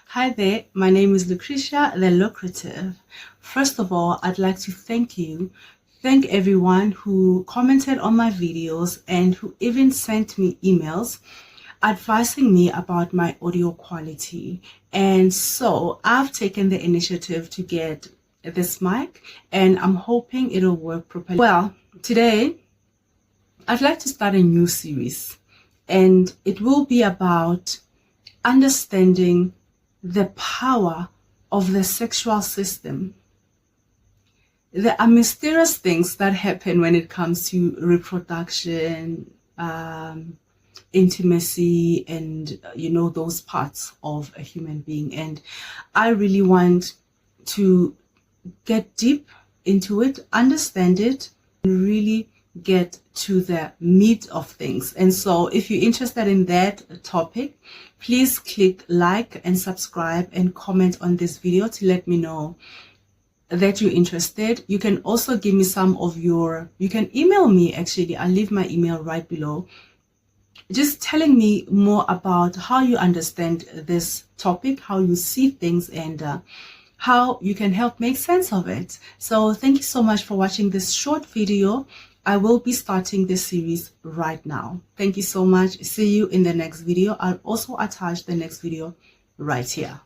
Hi there, my name is Lucretia, the Lucrative. First of all, I'd like to thank everyone who commented on my videos and who even sent me emails advising me about my audio quality. And so I've taken the initiative to get this mic and I'm hoping it'll work properly. Well, today I'd like to start a new series and it will be about understanding the power of the sexual system. There are mysterious things that happen when it comes to reproduction, intimacy, and those parts of a human being. And I really want to get deep into it, understand it, and really get to the meat of things. And so if you're interested in that topic, please click like and subscribe and comment on this video to let me know that you're interested. You can also give me you can email me. Actually, I'll leave my email right below, just telling me more about how you understand this topic, how you see things, and how you can help make sense of it. So thank you so much for watching this short video. I will be starting this series right now. Thank you so much. See you in the next video. I'll also attach the next video right here.